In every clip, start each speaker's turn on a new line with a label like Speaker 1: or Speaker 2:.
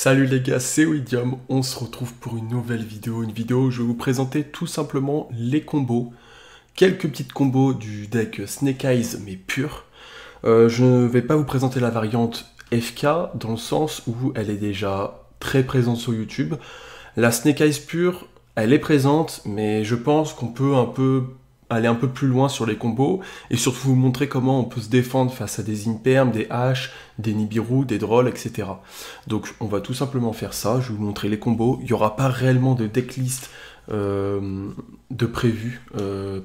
Speaker 1: Salut les gars, c'est Widium, on se retrouve pour une nouvelle vidéo, où je vais vous présenter tout simplement les combos, quelques petites combos du deck Snake Eyes mais pur. Je ne vais pas vous présenter la variante FK dans le sens où elle est déjà très présente sur YouTube. La Snake Eyes pure, elle est présente, mais je pense qu'on peut aller un peu plus loin sur les combos et surtout vous montrer comment on peut se défendre face à des Imperm, des H, des Nibiru, des Drolls, etc. Donc on va tout simplement faire ça, je vais vous montrer les combos. Il n'y aura pas réellement de decklist de prévu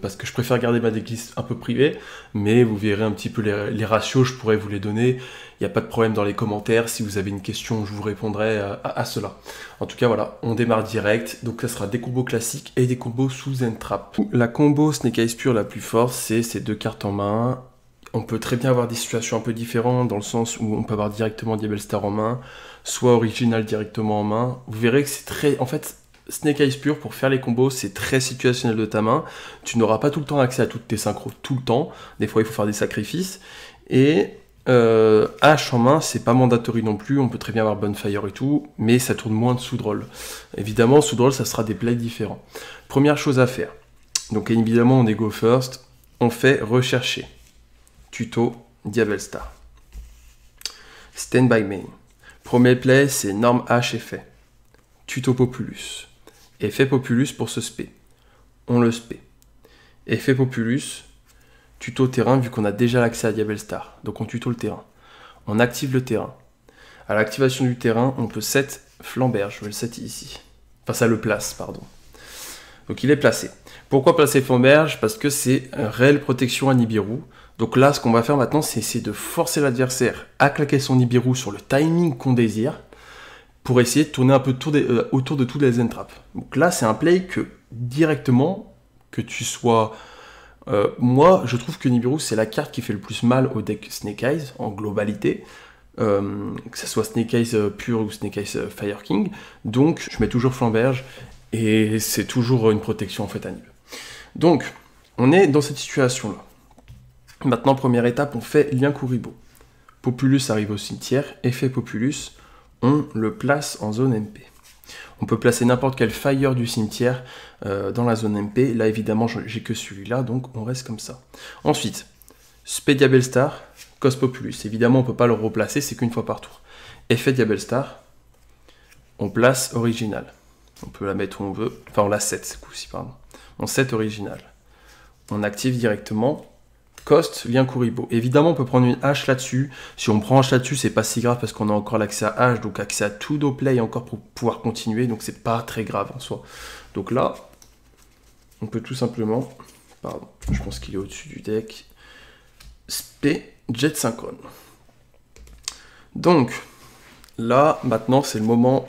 Speaker 1: parce que je préfère garder ma decklist un peu privée, mais vous verrez un petit peu les ratios, je pourrais vous les donner. Il n'y a pas de problème dans les commentaires, si vous avez une question je vous répondrai à cela. En tout cas voilà, on démarre direct, donc ça sera des combos classiques et des combos sous Entrap. La combo Snake Eyes pure la plus forte, c'est ces deux cartes en main. On peut très bien avoir des situations un peu différentes, dans le sens où on peut avoir directement Diabellstar en main, soit Original directement en main. Vous verrez que c'est très... En fait, Snake Eyes pure, pour faire les combos, c'est très situationnel de ta main. Tu n'auras pas tout le temps accès à toutes tes synchros, tout le temps. Des fois, il faut faire des sacrifices. Et H en main, c'est pas mandatory non plus. On peut très bien avoir Bonfire et tout, mais ça tourne moins de sous-drôle. Évidemment, sous-drôle, ça sera des plays différents. Première chose à faire. Donc évidemment, on est go first. On fait rechercher. Tuto Diabellstar. Stand by main. Premier play, c'est norme H effet. Tuto Populus. Effet Populus pour se spé. On le spé. Effet Populus. Tuto terrain vu qu'on a déjà l'accès à Diabellstar. Donc on tuto le terrain. On active le terrain. À l'activation du terrain, on peut set Flamberge. Je vais le set ici. Enfin, ça le place, pardon. Donc il est placé. Pourquoi placer Flamberge? Parce que c'est réelle protection à Nibiru. Donc là, ce qu'on va faire maintenant, c'est essayer de forcer l'adversaire à claquer son Nibiru sur le timing qu'on désire, pour essayer de tourner un peu autour de tous les entraps. Donc là, c'est un play que directement, que tu sois... moi, je trouve que Nibiru, c'est la carte qui fait le plus mal au deck Snake Eyes, en globalité, que ce soit Snake Eyes pure ou Snake Eyes Fire King. Donc, je mets toujours Flamberge, et c'est toujours une protection en fait à Nib. Donc, on est dans cette situation-là. Maintenant, première étape, on fait lien Kuriboh. Populus arrive au cimetière, effet Populus, on le place en zone MP. On peut placer n'importe quel fire du cimetière dans la zone MP. Là, évidemment, j'ai que celui-là, donc on reste comme ça. Ensuite, spé Diabellstar, cos Populus. Évidemment, on ne peut pas le replacer, c'est qu'une fois par tour. Effet Diabellstar, on place original. On peut la mettre où on veut. Enfin, on la set, ce coup-ci, pardon. On set original. On active directement. Cost, lien Kuriboh. Évidemment, on peut prendre une hache là-dessus. Si on prend hache là-dessus, c'est pas si grave parce qu'on a encore l'accès à hache, donc accès à tout nos play encore pour pouvoir continuer, donc c'est pas très grave en soi. Donc là, on peut tout simplement, pardon, je pense qu'il est au-dessus du deck, spé jet synchrone. Donc, là, maintenant, c'est le moment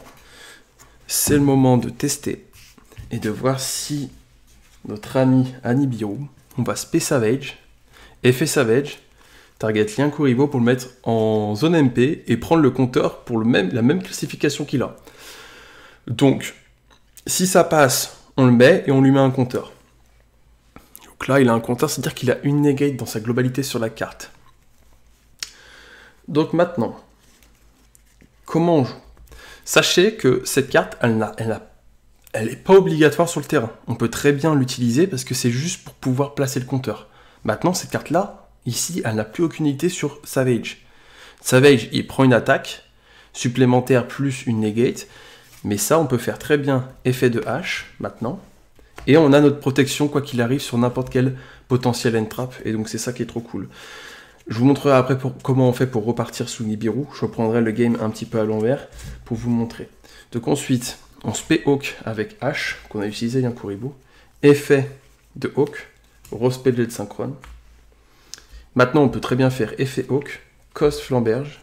Speaker 1: de tester et de voir si notre ami Nibiru, on va spé Savage. Effet Savage, target lien Kuriboh pour le mettre en zone MP et prendre le compteur pour la même classification qu'il a. Donc, si ça passe, on le met et on lui met un compteur. Donc là, il a un compteur, c'est-à-dire qu'il a une negate dans sa globalité sur la carte. Donc maintenant, comment on joue? Sachez que cette carte, elle n'est pas obligatoire sur le terrain. On peut très bien l'utiliser parce que c'est juste pour pouvoir placer le compteur. Maintenant, cette carte-là, ici, elle n'a plus aucune utilité sur Savage. Savage, il prend une attaque supplémentaire plus une negate, mais ça, on peut faire très bien effet de hache, maintenant, et on a notre protection, quoi qu'il arrive, sur n'importe quel potentiel entrap, et donc c'est ça qui est trop cool. Je vous montrerai après comment on fait pour repartir sous Nibiru. Je reprendrai le game un petit peu à l'envers pour vous montrer. Donc ensuite, on spé Hawk avec H, qu'on a utilisé lien Kuriboh, effet de Hawk, Rospé jet synchrone. Maintenant, on peut très bien faire effet Hawk, cost Flamberge,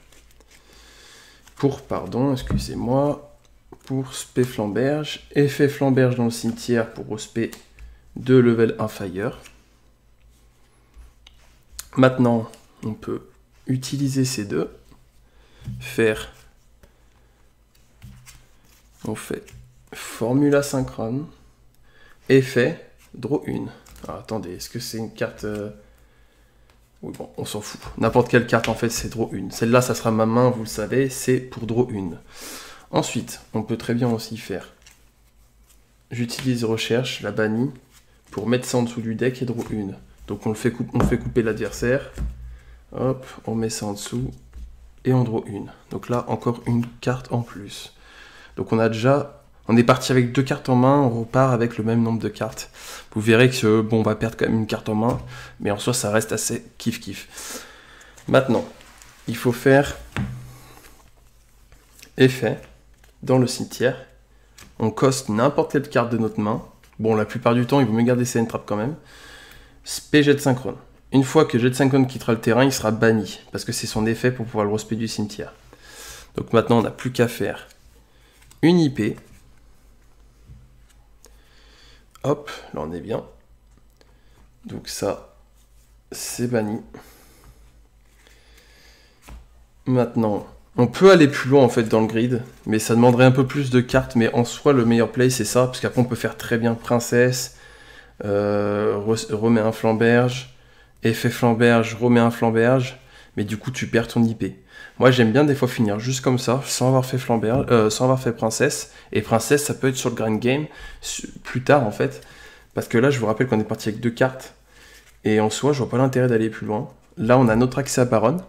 Speaker 1: pour, pardon, excusez-moi, pour spé Flamberge, effet Flamberge dans le cimetière pour Rospé de level 1 fire. Maintenant, on peut utiliser ces deux, on fait formula synchrone, effet, draw 1. Alors attendez, est-ce que c'est une carte... Oui, bon, on s'en fout. N'importe quelle carte, en fait, c'est draw 1. Celle-là, ça sera ma main, vous le savez, c'est pour draw 1. Ensuite, on peut très bien aussi faire. J'utilise recherche, la bannie, pour mettre ça en dessous du deck et draw une. Donc on fait couper l'adversaire. Hop, on met ça en dessous et on draw une. Donc là, encore une carte en plus. Donc on est parti avec 2 cartes en main, on repart avec le même nombre de cartes. Vous verrez que bon, on va perdre quand même une carte en main, mais en soi ça reste assez kiff-kiff. Maintenant, il faut faire effet dans le cimetière. On coste n'importe quelle carte de notre main. Bon, la plupart du temps, il vaut mieux garder ses trap quand même. Spé jet de synchrone. Une fois que jet de synchrone quittera le terrain, il sera banni, parce que c'est son effet pour pouvoir le respect du cimetière. Donc maintenant, on n'a plus qu'à faire une IP. Hop, là on est bien. Donc ça, c'est banni. Maintenant, on peut aller plus loin en fait dans le grid, mais ça demanderait un peu plus de cartes, mais en soi le meilleur play c'est ça, parce qu'après on peut faire très bien princesse, remet un flamberge, effet flamberge, remet un flamberge, mais du coup tu perds ton IP. Moi j'aime bien des fois finir juste comme ça, sans avoir fait flamberge, sans avoir fait princesse, et princesse ça peut être sur le grand game, plus tard en fait, parce que là je vous rappelle qu'on est parti avec 2 cartes, et en soi je vois pas l'intérêt d'aller plus loin. Là on a notre accès à baronne,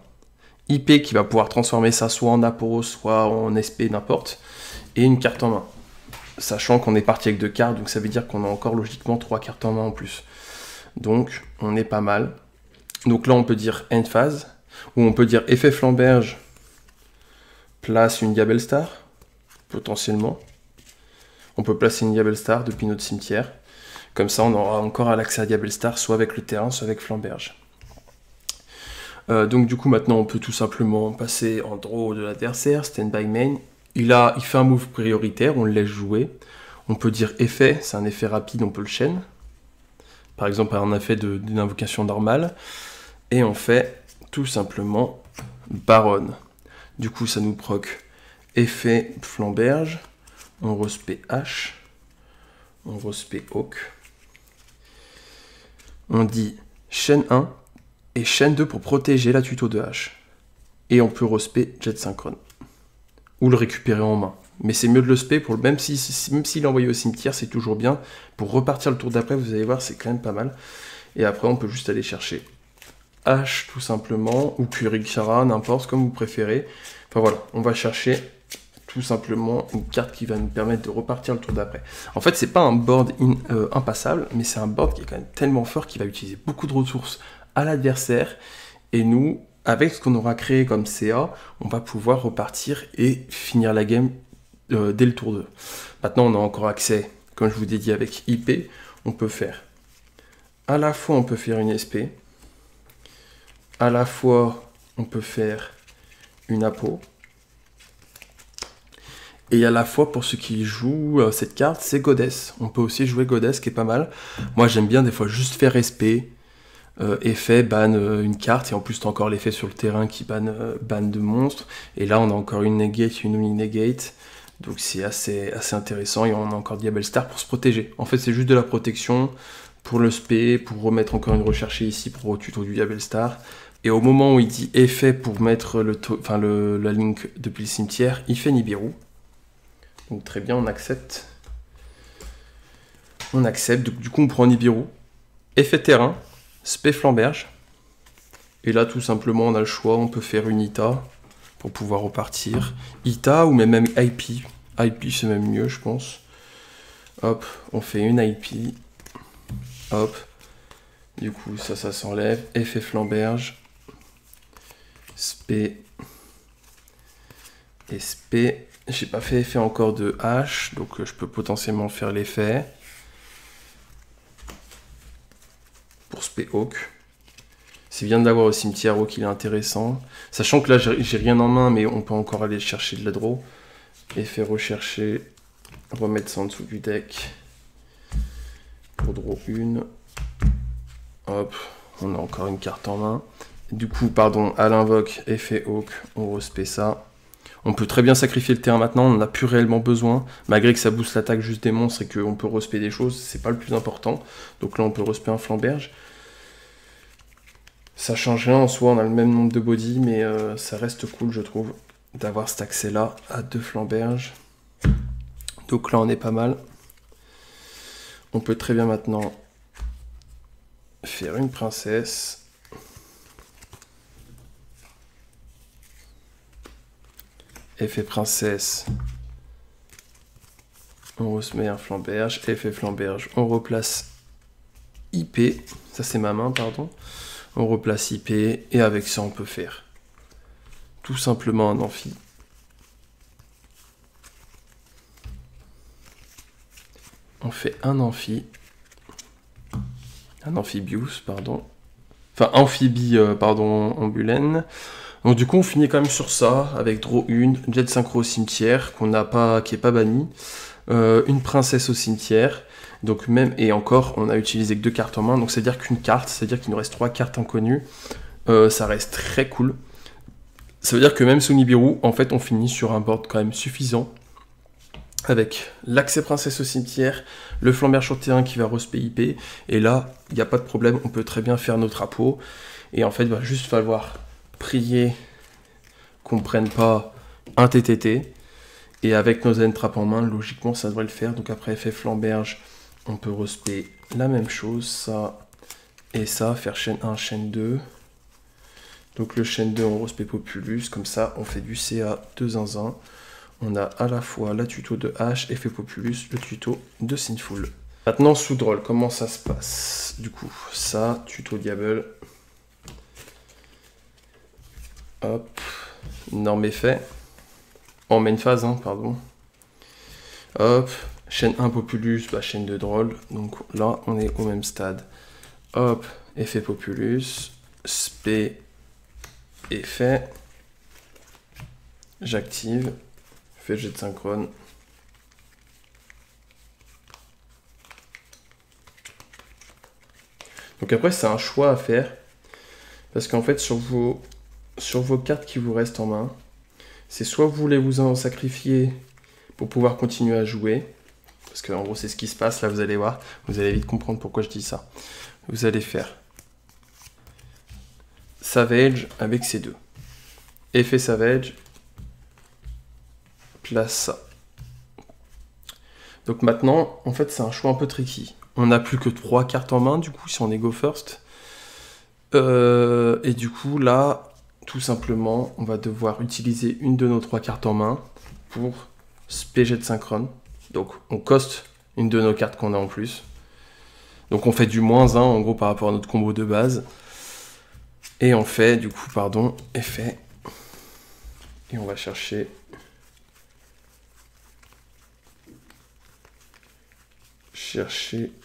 Speaker 1: IP qui va pouvoir transformer ça soit en Apo, soit en SP, n'importe, et une carte en main. Sachant qu'on est parti avec 2 cartes, donc ça veut dire qu'on a encore logiquement 3 cartes en main en plus. Donc on est pas mal. Donc là on peut dire end phase, ou on peut dire effet flamberge, place une Diabell Star, potentiellement. On peut placer une Diabell Star depuis notre cimetière. Comme ça on aura encore l'accès à Diabell Star, soit avec le terrain, soit avec flamberge. Donc du coup maintenant on peut tout simplement passer en draw de l'adversaire, stand by main. Il fait un move prioritaire, on le laisse jouer. On peut dire effet, c'est un effet rapide, on peut le chaîne. Par exemple un effet d'une invocation normale. Et on fait tout simplement baronne. Du coup ça nous proc effet flamberge. On respect H. On respect Hawk. On dit chaîne 1. Et chaîne 2 pour protéger la tuto de H. Et on peut respect jet synchrone. Ou le récupérer en main. Mais c'est mieux de le spé, même s'il est envoyé au cimetière, c'est toujours bien. Pour repartir le tour d'après, vous allez voir, c'est quand même pas mal. Et après, on peut juste aller chercher H tout simplement, ou Kurikara, n'importe, comme vous préférez. Enfin voilà, on va chercher tout simplement une carte qui va nous permettre de repartir le tour d'après. En fait, c'est pas un board impassable, mais c'est un board qui est quand même tellement fort qu'il va utiliser beaucoup de ressources à l'adversaire, et nous, avec ce qu'on aura créé comme CA, on va pouvoir repartir et finir la game dès le tour 2. Maintenant, on a encore accès, comme je vous ai dit, avec IP, on peut faire, à la fois on peut faire une SP, à la fois on peut faire une Apo, et à la fois pour ceux qui jouent cette carte, c'est Goddess. On peut aussi jouer Goddess qui est pas mal. Moi j'aime bien des fois juste faire SP, effet, ban une carte, et en plus t'as encore l'effet sur le terrain qui ban de monstres, et là on a encore une negate, une negate, donc c'est assez intéressant, et on a encore Diabell Star pour se protéger. En fait c'est juste de la protection pour le spé, pour remettre encore une recherchée ici pour tuto du Diabell Star, et au moment où il dit effet pour mettre la link depuis le cimetière, il fait Nibiru. Donc très bien, on accepte. Donc du coup on prend Nibiru, effet terrain, spé flamberge, et là tout simplement on a le choix, on peut faire une Ita pour pouvoir repartir, Ita ou même IP, c'est même mieux je pense. Hop, on fait une IP, hop, du coup ça s'enlève, effet flamberge, spé, et spé, j'ai pas fait effet encore de H, donc je peux potentiellement faire l'effet. Pour spé Hawk. C'est bien d'avoir au cimetière Hawk, il est intéressant. Sachant que là, j'ai rien en main, mais on peut encore aller chercher de la draw. Effet rechercher, remettre ça en dessous du deck. Pour draw une. Hop, on a encore une carte en main. Du coup, pardon, à l'invoque, effet Hawk, on respect ça. On peut très bien sacrifier le terrain maintenant, on n'en a plus réellement besoin, malgré que ça booste l'attaque juste des monstres et qu'on peut respect des choses, c'est pas le plus important. Donc là on peut respect un flamberge. Ça change rien en soi, on a le même nombre de body, mais ça reste cool je trouve. d'avoir cet accès là à 2 flamberges. Donc là on est pas mal. On peut très bien maintenant faire une princesse. Effet princesse. On remet un flamberge. Effet flamberge. On replace IP. Ça c'est ma main, pardon. On replace IP. Et avec ça on peut faire tout simplement un amphi. On fait un amphi. Un amphibius, pardon. Enfin, amphibie, pardon, ambulène. Donc du coup, on finit quand même sur ça, avec draw 1, jet synchro au cimetière, qu'on n'a pas, qui est pas banni. Une princesse au cimetière. Donc même, et encore, on a utilisé que 2 cartes en main. Donc c'est-à-dire qu'une carte, c'est-à-dire qu'il nous reste 3 cartes inconnues. Ça reste très cool. Ça veut dire que même sous Nibiru, en fait, on finit sur un board quand même suffisant. Avec l'accès princesse au cimetière, le flamberge sur terrain qui va respect IP, et là, il n'y a pas de problème, on peut très bien faire nos drapeaux, et en fait, il va juste falloir prier qu'on ne prenne pas un TTT, et avec nos N-Trap en main, logiquement, ça devrait le faire. Donc après effet flamberge, on peut respect la même chose, ça et ça, faire chaîne 1, chaîne 2. Donc le chaîne 2, on respect Populus, comme ça, on fait du CA de zinzin. On a à la fois la tuto de H, effet Populus, le tuto de Sinful. Maintenant, sous Droll, comment ça se passe? Du coup, ça, tuto Diable. Hop, norme effet. En main phase, hein, pardon. Hop, chaîne 1 Populus, bah, chaîne 2 Droll. Donc là, on est au même stade. Hop, effet Populus, spé, effet. J'active. Jet de synchrone. Donc après c'est un choix à faire parce qu'en fait sur vos cartes qui vous restent en main, c'est soit vous voulez vous en sacrifier pour pouvoir continuer à jouer, parce qu'en gros c'est ce qui se passe là, vous allez voir, vous allez vite comprendre pourquoi je dis ça. Vous allez faire Savage avec ces deux. Effet Savage. Place ça. Donc maintenant, en fait, c'est un choix un peu tricky. On n'a plus que 3 cartes en main, du coup, si on est go first. Et du coup, là, tout simplement, on va devoir utiliser une de nos 3 cartes en main pour spéger de synchrone. Donc, on coste une de nos cartes qu'on a en plus. Donc, on fait du -1, en gros, par rapport à notre combo de base. Et on fait, du coup, pardon, effet. Et on va chercher...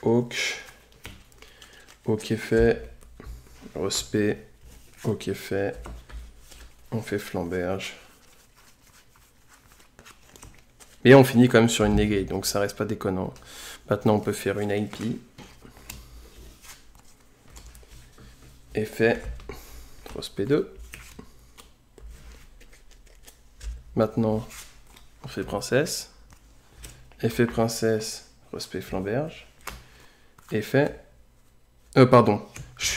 Speaker 1: Hawk, effet, respect, Hawk effet, on fait flamberge. Et on finit quand même sur une negate, donc ça reste pas déconnant. Maintenant on peut faire une IP. Effet, respect 2. Maintenant on fait princesse. Effet princesse. Respect flamberge. Effet. Pardon.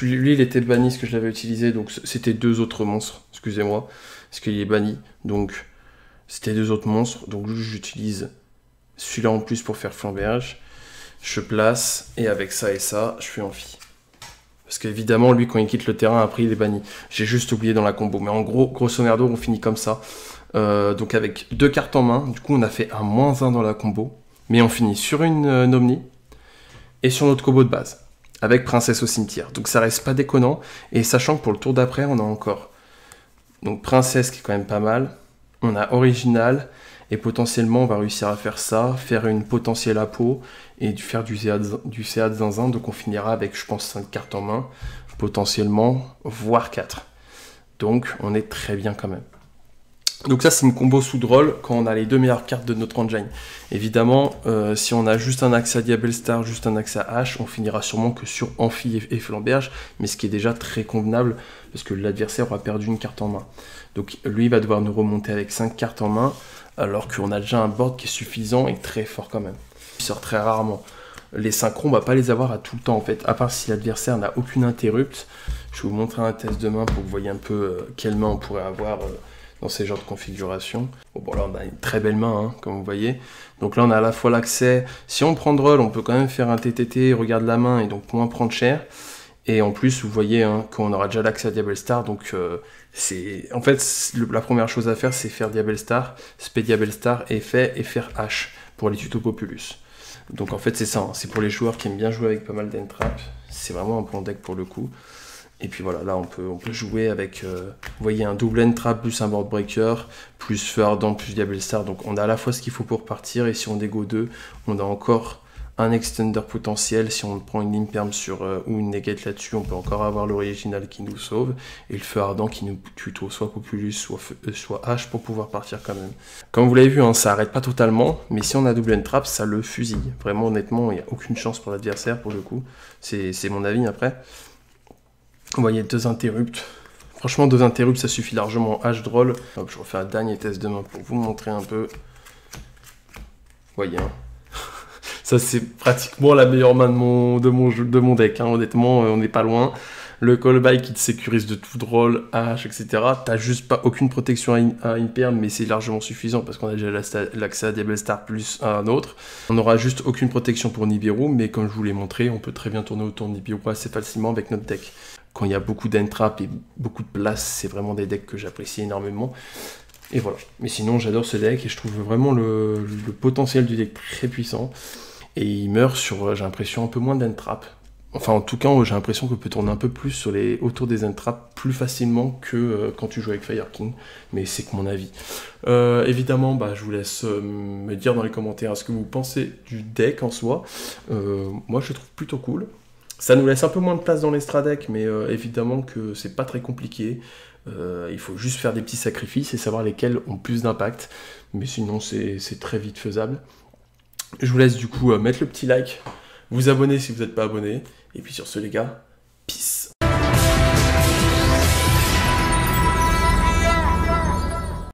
Speaker 1: Lui, il était banni ce que je l'avais utilisé, donc c'était 2 autres monstres. Excusez-moi. Parce qu'il est banni. Donc, c'était 2 autres monstres. Donc, j'utilise celui-là en plus pour faire flamberge. Je place. Et avec ça et ça, je fais amphi. Parce qu'évidemment, lui, quand il quitte le terrain, après, il est banni. J'ai juste oublié dans la combo. Mais en gros, grosso merdo, on finit comme ça. Donc, avec 2 cartes en main. Du coup, on a fait un -1 dans la combo. Mais on finit sur une Omni et sur notre combo de base, avec princesse au cimetière. Donc ça reste pas déconnant, et sachant que pour le tour d'après, on a encore donc princesse qui est quand même pas mal, on a original, et potentiellement on va réussir à faire ça, faire une potentielle apo, et faire du CA de zinzin, donc on finira avec je pense 5 cartes en main, potentiellement, voire 4. Donc on est très bien quand même. Donc ça c'est une combo sous Droll quand on a les 2 meilleures cartes de notre engine. Évidemment, si on a juste un accès à Diable Star, juste un accès à H, on finira sûrement que sur Amphi et Flamberge, mais ce qui est déjà très convenable, parce que l'adversaire aura perdu une carte en main. Donc lui il va devoir nous remonter avec 5 cartes en main, alors qu'on a déjà un board qui est suffisant et très fort quand même. Il sort très rarement. Les synchros, on va pas les avoir à tout le temps en fait, à part si l'adversaire n'a aucune interrupte. Je vais vous montrer un test de main pour que vous voyez un peu quelle main on pourrait avoir dans ces genres de configurations. Bon là on a une très belle main, hein, comme vous voyez. Donc là on a à la fois l'accès, si on prend Droll, on peut quand même faire un TTT, regarde la main, et donc moins prendre cher. Et en plus, vous voyez hein, qu'on aura déjà l'accès à Diabell Star, donc en fait, la première chose à faire, c'est faire Diabell Star, spé Diabell Star, effet, et faire H pour les tutos Populus. Donc en fait, c'est ça, hein, c'est pour les joueurs qui aiment bien jouer avec pas mal d'entrap, c'est vraiment un bon deck pour le coup. Et puis voilà, là on peut jouer avec, vous voyez, un double entrap plus un board breaker, plus feu ardent, plus Diabell Star, donc on a à la fois ce qu'il faut pour partir, et si on dégo 2, on a encore un extender potentiel. Si on prend une imperm sur ou une negate là-dessus, on peut encore avoir l'original qui nous sauve, et le feu ardent qui nous tuto soit Populus, soit H pour pouvoir partir quand même. Comme vous l'avez vu, hein, ça arrête pas totalement, mais si on a double entrap, ça le fusille. Vraiment, honnêtement, il n'y a aucune chance pour l'adversaire pour le coup. C'est mon avis après. Vous voyez, 2 interrupts. Franchement, 2 interrupts, ça suffit largement. H Droll. Hop, je refais un dernier test de main pour vous montrer un peu. Vous voyez, hein. Ça, c'est pratiquement la meilleure main de mon deck, hein. Honnêtement, on n'est pas loin. Le callback qui te sécurise de tout Droll, H, etc. T'as juste pas aucune protection à Imperm, mais c'est largement suffisant parce qu'on a déjà l'accès à Diabell Star plus à un autre. On n'aura juste aucune protection pour Nibiru, mais comme je vous l'ai montré, on peut très bien tourner autour de Nibiru assez facilement avec notre deck. Quand il y a beaucoup d'entrap et beaucoup de place, c'est vraiment des decks que j'apprécie énormément. Et voilà. Mais sinon, j'adore ce deck et je trouve vraiment le potentiel du deck très puissant. Et il meurt sur, j'ai l'impression, un peu moins d'entrap. Enfin, en tout cas, j'ai l'impression qu'on peut tourner un peu plus autour des entraps plus facilement que quand tu joues avec Fire King. Mais c'est que mon avis. Évidemment, bah, je vous laisse me dire dans les commentaires ce que vous pensez du deck en soi. Moi, je le trouve plutôt cool. Ça nous laisse un peu moins de place dans l'extra deck, mais évidemment que c'est pas très compliqué. Il faut juste faire des petits sacrifices et savoir lesquels ont plus d'impact. Mais sinon, c'est très vite faisable. Je vous laisse du coup mettre le petit like, vous abonner si vous n'êtes pas abonné. Et puis sur ce les gars,